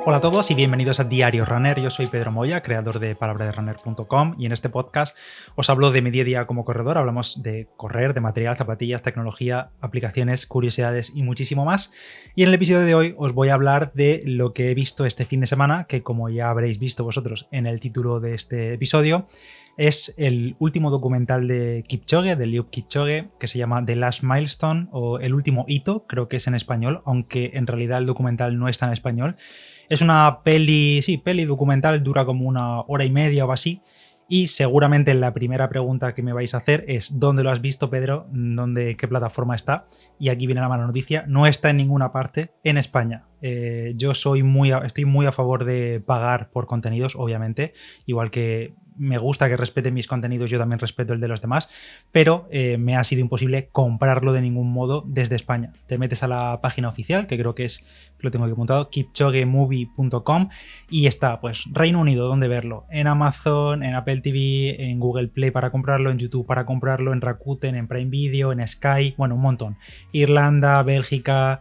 Hola a todos y bienvenidos a Diario Runner. Yo soy Pedro Moya, creador de palabraderunner.com, y en este podcast os hablo de mi día a día como corredor. Hablamos de correr, de material, zapatillas, tecnología, aplicaciones, curiosidades y muchísimo más. Y en el episodio de hoy os voy a hablar de lo que he visto este fin de semana, que como ya habréis visto vosotros en el título de este episodio, es el último documental de Kipchoge, de Eliud Kipchoge, que se llama The Last Milestone o El último hito, creo que es en español, aunque en realidad el documental no está en español. Es una peli documental, dura como 1 hora y media o así. Y seguramente la primera pregunta que me vais a hacer es ¿dónde lo has visto, Pedro? ¿Qué plataforma está? Y aquí viene la mala noticia, no está en ninguna parte en España. Yo estoy muy a favor de pagar por contenidos, obviamente, igual que me gusta que respeten mis contenidos, yo también respeto el de los demás, pero me ha sido imposible comprarlo de ningún modo desde España. Te metes a la página oficial, que creo que es, lo tengo aquí apuntado, kipchogemovie.com, y está, pues, Reino Unido, ¿dónde verlo? En Amazon, en Apple TV, en Google Play para comprarlo, en YouTube para comprarlo, en Rakuten, en Prime Video, en Sky, bueno, un montón. Irlanda, Bélgica,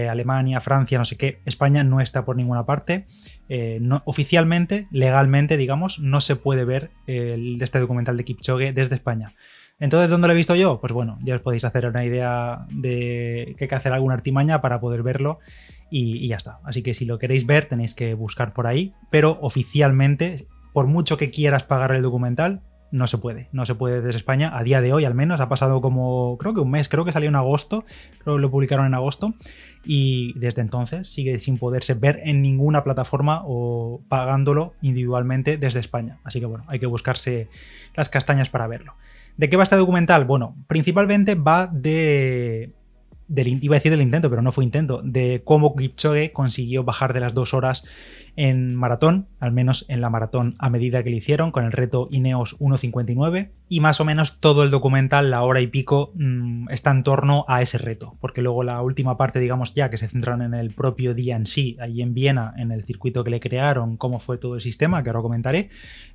Alemania, Francia, no sé qué. España no está por ninguna parte. No, oficialmente, legalmente, digamos, no se puede ver este documental de Kipchoge desde España. Entonces, ¿dónde lo he visto yo? Pues bueno, ya os podéis hacer una idea de que hay que hacer alguna artimaña para poder verlo y ya está. Así que si lo queréis ver tenéis que buscar por ahí, pero oficialmente, por mucho que quieras pagar el documental, no se puede desde España, a día de hoy al menos. Ha pasado como, creo que un mes, creo que salió en agosto, creo que lo publicaron en agosto, y desde entonces sigue sin poderse ver en ninguna plataforma o pagándolo individualmente desde España. Así que bueno, hay que buscarse las castañas para verlo. ¿De qué va este documental? Bueno, principalmente va iba a decir del intento, pero no fue intento, de cómo Kipchoge consiguió bajar de las 2 horas en maratón, al menos en la maratón a medida que le hicieron, con el reto Ineos 1.59, y más o menos todo el documental, la hora y pico, está en torno a ese reto, porque luego la última parte, digamos ya, que se centraron en el propio día en sí, ahí en Viena, en el circuito que le crearon, cómo fue todo el sistema, que ahora comentaré,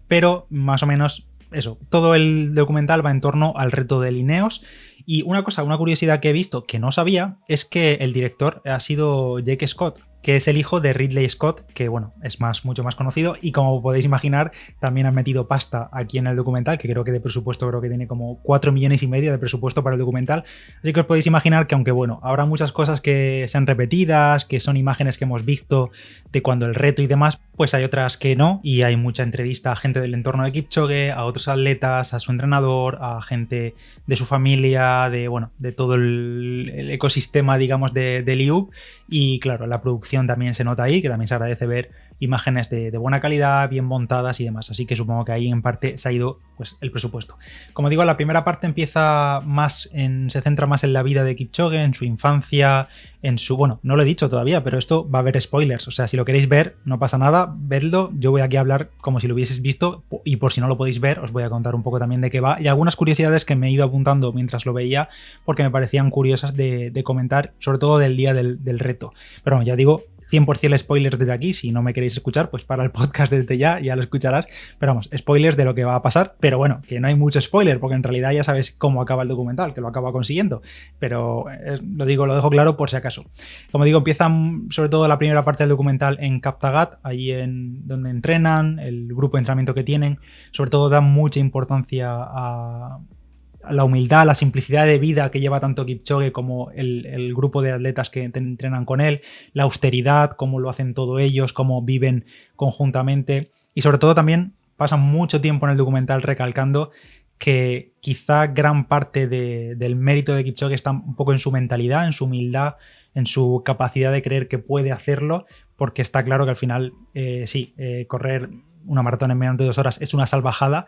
pero más o menos eso, todo el documental va en torno al reto del Ineos. Y una curiosidad que he visto que no sabía es que el director ha sido Jake Scott, que es el hijo de Ridley Scott, que bueno, es mucho más conocido, y como podéis imaginar, también han metido pasta aquí en el documental, que creo que de presupuesto tiene como 4,5 millones de presupuesto para el documental. Así que os podéis imaginar que aunque bueno, habrá muchas cosas que sean repetidas, que son imágenes que hemos visto de cuando el reto y demás, pues hay otras que no, y hay mucha entrevista a gente del entorno de Kipchoge, a otros atletas, a su entrenador, a gente de su familia, de todo el ecosistema, digamos, de Eliud. Y claro, la producción también se nota ahí, que también se agradece ver imágenes de buena calidad, bien montadas y demás. Así que supongo que ahí en parte se ha ido pues el presupuesto. Como digo, la primera parte se centra más en la vida de Kipchoge, en su infancia, bueno, no lo he dicho todavía, pero esto va a haber spoilers. O sea, si lo queréis ver, no pasa nada, vedlo. Yo voy aquí a hablar como si lo hubieses visto, y por si no lo podéis ver, os voy a contar un poco también de qué va y algunas curiosidades que me he ido apuntando mientras lo veía, porque me parecían curiosas de comentar, sobre todo del día del reto. Pero bueno, ya digo, 100% spoilers desde aquí. Si no me queréis escuchar, pues para el podcast desde ya lo escucharás. Pero vamos, spoilers de lo que va a pasar. Pero bueno, que no hay mucho spoiler, porque en realidad ya sabes cómo acaba el documental, que lo acaba consiguiendo. Pero lo dejo claro por si acaso. Como digo, empieza sobre todo la primera parte del documental en Kaptagat, ahí donde entrenan, el grupo de entrenamiento que tienen. Sobre todo dan mucha importancia a la humildad, la simplicidad de vida que lleva tanto Kipchoge como el grupo de atletas que entrenan con él, la austeridad, cómo lo hacen todos ellos, cómo viven conjuntamente, y sobre todo también pasan mucho tiempo en el documental recalcando que quizá gran parte del mérito de Kipchoge está un poco en su mentalidad, en su humildad, en su capacidad de creer que puede hacerlo, porque está claro que al final correr una maratón en menos de 2 horas es una salvajada,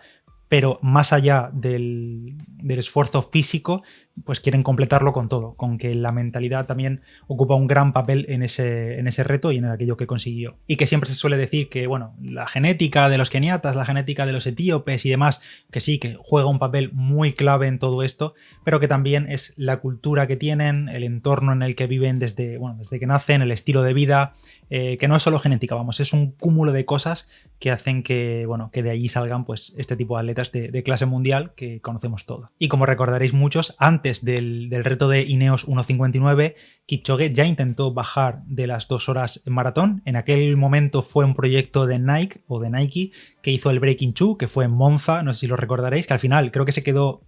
pero más allá del esfuerzo físico, pues quieren completarlo con todo, con que la mentalidad también ocupa un gran papel en ese reto y en aquello que consiguió. Y que siempre se suele decir que, bueno, la genética de los keniatas, la genética de los etíopes y demás, que sí, que juega un papel muy clave en todo esto, pero que también es la cultura que tienen, el entorno en el que viven desde que nacen, el estilo de vida, que no es solo genética, vamos, es un cúmulo de cosas que hacen que de allí salgan pues este tipo de atletas de clase mundial que conocemos todos. Y como recordaréis muchos, antes antes del reto de Ineos 1.59, Kipchoge ya intentó bajar de las 2 horas en maratón. En aquel momento fue un proyecto de Nike que hizo el Breaking 2, que fue en Monza, no sé si lo recordaréis, que al final creo que se quedó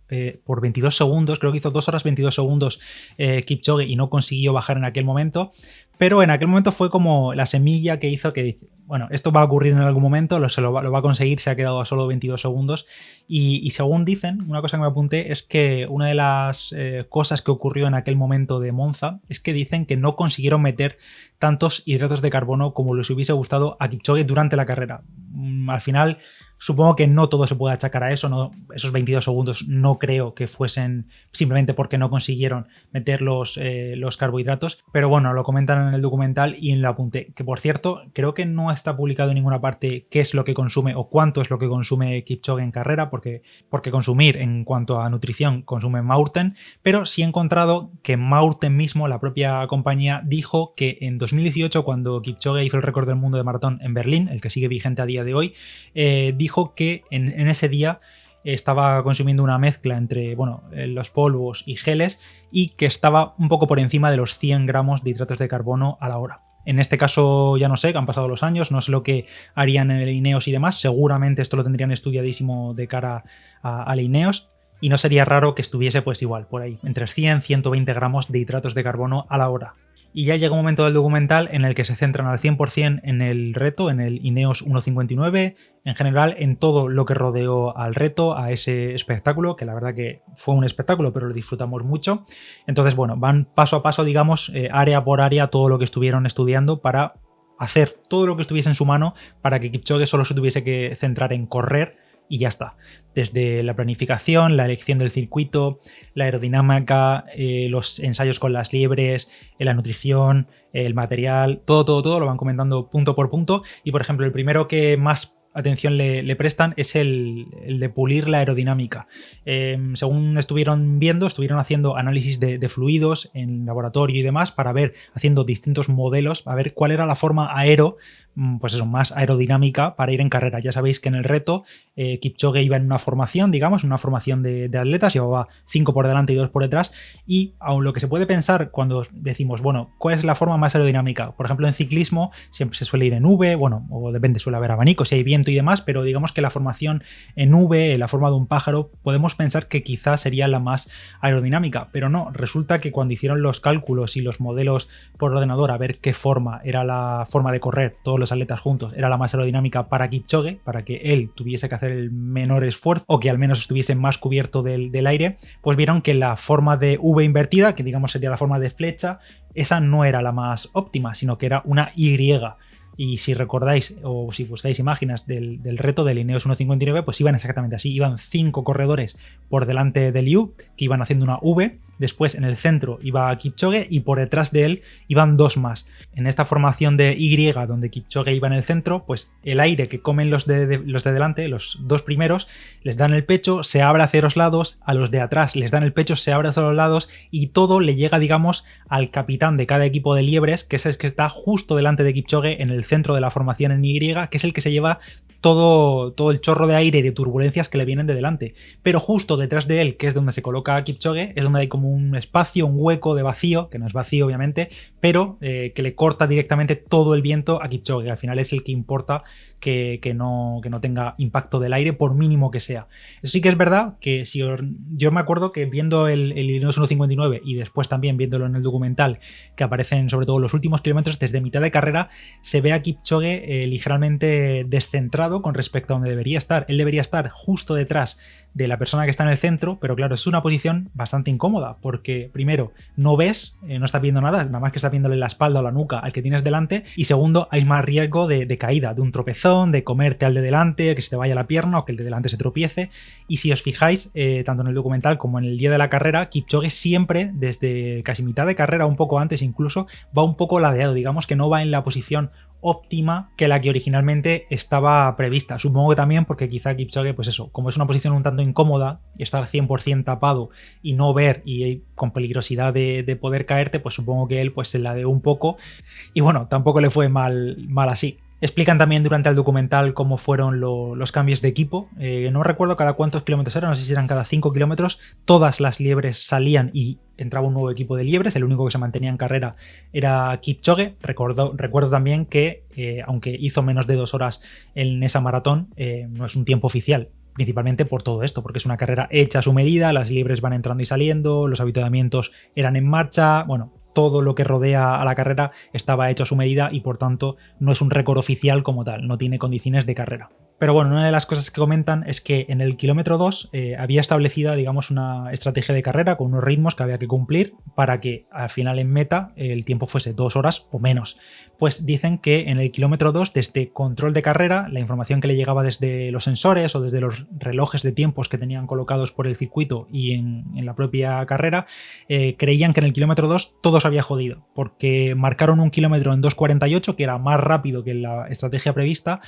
por 22 segundos, creo que hizo 2 horas 22 segundos Kipchoge y no consiguió bajar en aquel momento. Pero en aquel momento fue como la semilla que hizo que dice, bueno, esto va a ocurrir en algún momento, lo va a conseguir, se ha quedado a solo 22 segundos. Y según dicen, una cosa que me apunté es que una de las cosas que ocurrió en aquel momento de Monza es que dicen que no consiguieron meter tantos hidratos de carbono como les hubiese gustado a Kipchoge durante la carrera. Al final, supongo que no todo se puede achacar a eso, no, esos 22 segundos no creo que fuesen simplemente porque no consiguieron meter los carbohidratos, pero bueno, lo comentan en el documental y en el apunte, que por cierto, creo que no está publicado en ninguna parte qué es lo que consume o cuánto es lo que consume Kipchoge en carrera, porque consumir en cuanto a nutrición consume Maurten, pero sí he encontrado que Maurten mismo, la propia compañía, dijo que en 2018, cuando Kipchoge hizo el récord del mundo de maratón en Berlín, el que sigue vigente a día de hoy, dijo que en ese día estaba consumiendo una mezcla entre los polvos y geles y que estaba un poco por encima de los 100 gramos de hidratos de carbono a la hora. En este caso ya no sé, que han pasado los años, no sé lo que harían en el Ineos y demás, seguramente esto lo tendrían estudiadísimo de cara al Ineos y no sería raro que estuviese pues igual, por ahí, entre 100 y 120 gramos de hidratos de carbono a la hora. Y ya llega un momento del documental en el que se centran al 100% en el reto, en el Ineos 1.59, en general en todo lo que rodeó al reto, a ese espectáculo, que la verdad que fue un espectáculo, pero lo disfrutamos mucho. Entonces, bueno, van paso a paso, digamos, área por área, todo lo que estuvieron estudiando para hacer todo lo que estuviese en su mano para que Kipchoge solo se tuviese que centrar en correr y ya está. Desde la planificación, la elección del circuito, la aerodinámica, los ensayos con las liebres, la nutrición, el material, todo lo van comentando punto por punto. Y por ejemplo, el primero que más atención le prestan es el de pulir la aerodinámica. Según estuvieron haciendo análisis de fluidos en laboratorio y demás para ver, haciendo distintos modelos, a ver cuál era la forma pues eso, más aerodinámica para ir en carrera. Ya sabéis que en el reto Kipchoge iba en una formación, digamos, una formación de atletas, llevaba 5 por delante y 2 por detrás, y aun lo que se puede pensar cuando decimos, bueno, ¿cuál es la forma más aerodinámica? Por ejemplo, en ciclismo siempre se suele ir en V, o depende, suele haber abanico, si hay viento y demás, pero digamos que la formación en V, en la forma de un pájaro, podemos pensar que quizás sería la más aerodinámica, pero no, resulta que cuando hicieron los cálculos y los modelos por ordenador a ver qué forma era la forma de correr, todos los atletas juntos, era la más aerodinámica para Kipchoge, para que él tuviese que hacer el menor esfuerzo o que al menos estuviese más cubierto del aire, pues vieron que la forma de V invertida, que digamos sería la forma de flecha, esa no era la más óptima, sino que era una Y. Y si recordáis o si buscáis imágenes del reto del Ineos 1.59, pues iban exactamente así. Iban 5 corredores por delante del U, que iban haciendo una V. Después en el centro iba Kipchoge y por detrás de él iban 2 más. En esta formación de Y, donde Kipchoge iba en el centro, pues el aire que comen los de delante, los 2 primeros, les dan el pecho, se abre hacia los lados, a los de atrás les dan el pecho, se abre hacia los lados y todo le llega, digamos, al capitán de cada equipo de liebres, que es el que está justo delante de Kipchoge en el centro de la formación en Y, que es el que se lleva todo el chorro de aire y de turbulencias que le vienen de delante. Pero justo detrás de él, que es donde se coloca Kipchoge, es donde hay como un espacio, un hueco de vacío, que no es vacío obviamente, pero que le corta directamente todo el viento a Kipchoge, que al final es el que importa que no tenga impacto del aire, por mínimo que sea. Eso sí que es verdad que yo me acuerdo que viendo el Ineos 1.59 y después también viéndolo en el documental, que aparecen sobre todo los últimos kilómetros, desde mitad de carrera se ve a Kipchoge ligeramente descentrado con respecto a donde debería estar. Él debería estar justo detrás de la persona que está en el centro, pero claro, es una posición bastante incómoda porque primero, no ves, no estás viendo nada más que estás viéndole la espalda o la nuca al que tienes delante, y segundo, hay más riesgo de caída, de un tropezón, de comerte al de delante, que se te vaya la pierna o que el de delante se tropiece. Y si os fijáis, tanto en el documental como en el día de la carrera, Kipchoge siempre, desde casi mitad de carrera, un poco antes incluso, va un poco ladeado, digamos que no va en la posición óptima que la que originalmente estaba prevista. Supongo que también porque quizá Kipchoge, pues eso, como es una posición un tanto incómoda, estar 100% tapado y no ver y con peligrosidad de poder caerte, pues supongo que él pues se ladeó un poco y bueno, tampoco le fue mal así. Explican también durante el documental cómo fueron los cambios de equipo. No recuerdo cada cuántos kilómetros eran, no sé si eran cada 5 kilómetros. Todas las liebres salían y entraba un nuevo equipo de liebres. El único que se mantenía en carrera era Kipchoge. Recuerdo también que, aunque hizo menos de 2 horas en esa maratón, no es un tiempo oficial. Principalmente por todo esto, porque es una carrera hecha a su medida, las liebres van entrando y saliendo, los avituallamientos eran en marcha, bueno, todo lo que rodea a la carrera estaba hecho a su medida y por tanto no es un récord oficial como tal, no tiene condiciones de carrera. Pero bueno, una de las cosas que comentan es que en el kilómetro 2 había establecida, digamos, una estrategia de carrera con unos ritmos que había que cumplir para que al final en meta el tiempo fuese 2 horas o menos. Pues dicen que en el kilómetro 2, desde control de carrera, la información que le llegaba desde los sensores o desde los relojes de tiempos que tenían colocados por el circuito y en la propia carrera, creían que en el kilómetro 2 todo se había jodido, porque marcaron un kilómetro en 2:48, que era más rápido que la estrategia prevista,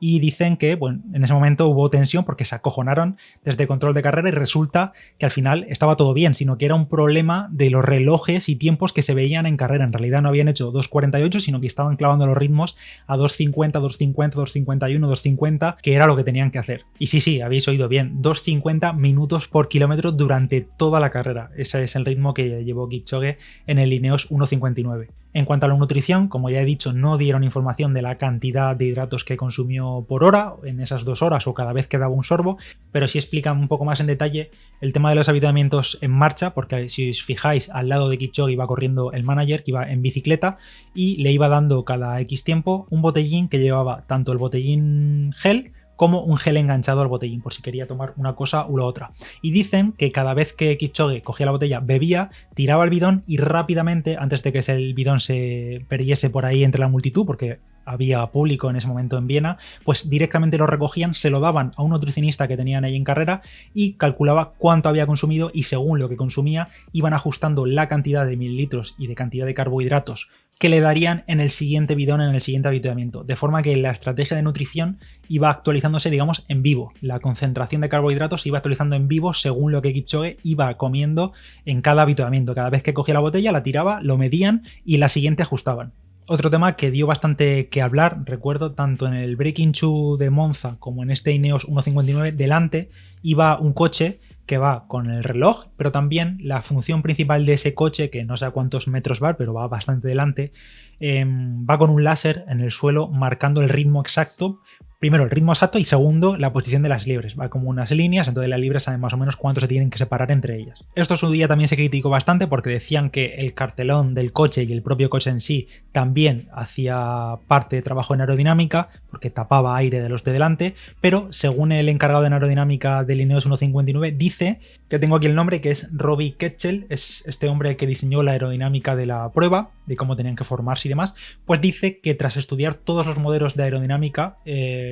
y dicen que bueno, en ese momento hubo tensión porque se acojonaron desde control de carrera y resulta que al final estaba todo bien, sino que era un problema de los relojes y tiempos que se veían en carrera. En realidad no habían hecho 2:48, sino que estaban clavando los ritmos a 2:50, 2:50, 2:51, 2:50, que era lo que tenían que hacer. Y sí, habéis oído bien, 2:50 minutos por kilómetro durante toda la carrera. Ese es el ritmo que llevó Kipchoge en el Ineos 1:59. En cuanto a la nutrición, como ya he dicho, no dieron información de la cantidad de hidratos que consumió por hora, en esas 2 horas o cada vez que daba un sorbo, pero sí explican un poco más en detalle el tema de los avituallamientos en marcha, porque si os fijáis, al lado de Kipchoge iba corriendo el manager, que iba en bicicleta, y le iba dando cada X tiempo un botellín que llevaba tanto el botellín gel como un gel enganchado al botellín, por si quería tomar una cosa u la otra. Y dicen que cada vez que Kipchoge cogía la botella, bebía, tiraba el bidón y rápidamente, antes de que el bidón se perdiese por ahí entre la multitud, porque había público en ese momento en Viena, pues directamente lo recogían, se lo daban a un nutricionista que tenían ahí en carrera y calculaba cuánto había consumido y según lo que consumía iban ajustando la cantidad de mililitros y de cantidad de carbohidratos que le darían en el siguiente bidón, en el siguiente avituallamiento. De forma que la estrategia de nutrición iba actualizándose, digamos, en vivo. La concentración de carbohidratos se iba actualizando en vivo según lo que Kipchoge iba comiendo en cada avituallamiento. Cada vez que cogía la botella, la tiraba, lo medían y la siguiente ajustaban. Otro tema que dio bastante que hablar, recuerdo, tanto en el Breaking Two de Monza como en este Ineos 1:59, delante iba un coche que va con el reloj, pero también la función principal de ese coche, que no sé a cuántos metros va, pero va bastante delante, va con un láser en el suelo marcando el ritmo exacto. Primero el ritmo exacto y segundo la posición de las liebres. Va como unas líneas, entonces las liebres saben más o menos cuánto se tienen que separar entre ellas. Esto en su día también se criticó bastante porque decían que el cartelón del coche y el propio coche en sí también hacía parte de trabajo en aerodinámica porque tapaba aire de los de delante, pero según el encargado de aerodinámica del Ineos 1:59 dice, que tengo aquí el nombre, que es Robbie Ketchel, es este hombre que diseñó la aerodinámica de la prueba, de cómo tenían que formarse y demás, pues dice que tras estudiar todos los modelos de aerodinámica,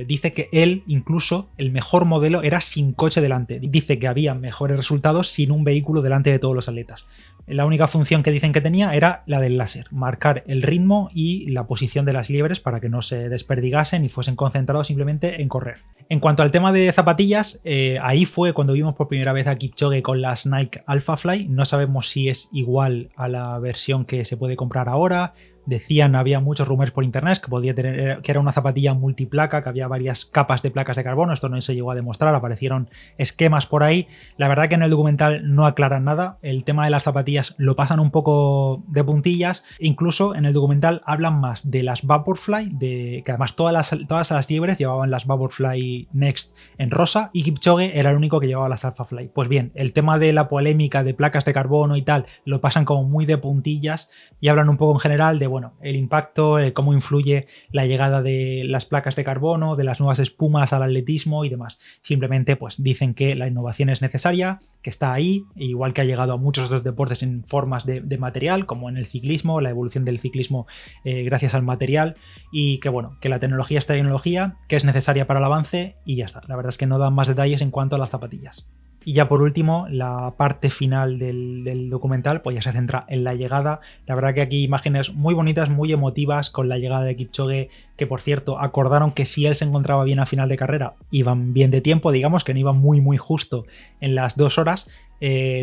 dice que él, incluso, el mejor modelo era sin coche delante. Dice que había mejores resultados sin un vehículo delante de todos los atletas. La única función que dicen que tenía era la del láser, marcar el ritmo y la posición de las liebres para que no se desperdigasen y fuesen concentrados simplemente en correr. En cuanto al tema de zapatillas, ahí fue cuando vimos por primera vez a Kipchoge con las Nike Alpha Fly. No sabemos si es igual a la versión que se puede comprar ahora. Decían, había muchos rumores por internet que podía tener, que era una zapatilla multiplaca, que había varias capas de placas de carbono. Esto no se llegó a demostrar, aparecieron esquemas por ahí. La verdad que en el documental no aclaran nada. El tema de las zapatillas lo pasan un poco de puntillas. Incluso en el documental hablan más de las Vaporfly, que además todas las liebres llevaban las Vaporfly Next en rosa y Kipchoge era el único que llevaba las Alphafly. Pues bien, el tema de la polémica de placas de carbono y tal lo pasan como muy de puntillas y hablan un poco en general de el impacto, cómo influye la llegada de las placas de carbono, de las nuevas espumas al atletismo y demás. Simplemente pues dicen que la innovación es necesaria, que está ahí, igual que ha llegado a muchos otros deportes en formas de material, como en el ciclismo, la evolución del ciclismo gracias al material, y que bueno, que la tecnología es tecnología, que es necesaria para el avance y ya está. La verdad es que no dan más detalles en cuanto a las zapatillas. Y ya por último, la parte final del documental pues ya se centra en la llegada. La verdad que aquí imágenes muy bonitas, muy emotivas, con la llegada de Kipchoge que por cierto acordaron que si él se encontraba bien a final de carrera, iban bien de tiempo, digamos, que no iban muy muy justo en las 2 horas.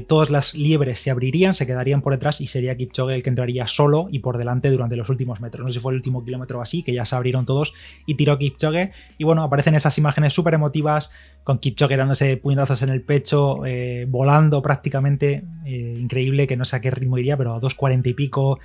Todas las liebres se abrirían, se quedarían por detrás y sería Kipchoge el que entraría solo y por delante durante los últimos metros. No sé si fue el último kilómetro o así, que ya se abrieron todos y tiró Kipchoge. Y bueno, aparecen esas imágenes súper emotivas con Kipchoge dándose puñetazos en el pecho, volando prácticamente, increíble, que no sé a qué ritmo iría, pero a 2,40 y pico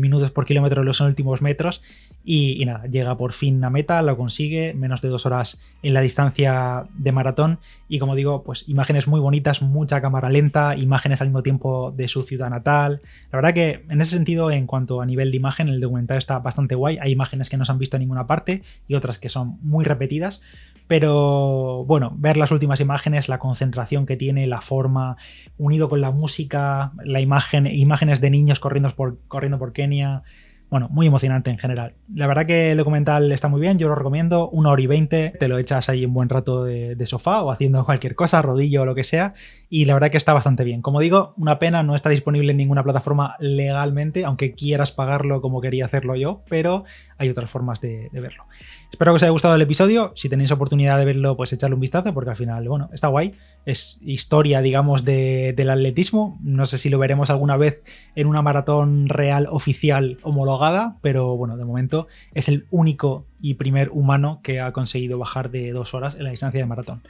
minutos por kilómetro en los últimos metros. Y nada, llega por fin a meta, lo consigue, menos de 2 horas en la distancia de maratón. Y como digo, pues imágenes muy bonitas, mucha cámara lenta, imágenes al mismo tiempo de su ciudad natal. La verdad que en ese sentido, en cuanto a nivel de imagen, el documental está bastante guay. Hay imágenes que no se han visto en ninguna parte y otras que son muy repetidas. Pero bueno, ver las últimas imágenes, la concentración que tiene, la forma, unido con la música, la imágenes de niños corriendo por Kenia. Bueno, muy emocionante en general. La verdad que el documental está muy bien, yo lo recomiendo, 1 hora y 20, te lo echas ahí un buen rato de sofá o haciendo cualquier cosa, rodillo o lo que sea, y la verdad que está bastante bien. Como digo, una pena, no está disponible en ninguna plataforma legalmente, aunque quieras pagarlo como quería hacerlo yo, pero hay otras formas de verlo. Espero que os haya gustado el episodio, si tenéis oportunidad de verlo, pues echarle un vistazo, porque al final, bueno, está guay, es historia, digamos, del atletismo, no sé si lo veremos alguna vez en una maratón real oficial homologada, pero bueno, de momento es el único y primer humano que ha conseguido bajar de 2 horas en la distancia de maratón.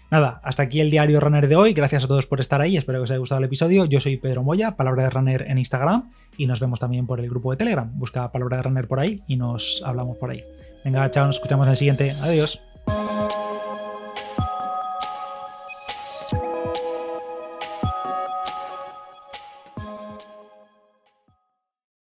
Nada, hasta aquí el diario Runner de hoy, gracias a todos por estar ahí, espero que os haya gustado el episodio, yo soy Pedro Moya, Palabra de Runner en Instagram, y nos vemos también por el grupo de Telegram, busca Palabra de Runner por ahí y nos hablamos por ahí. Venga, chao, nos escuchamos en el siguiente, adiós.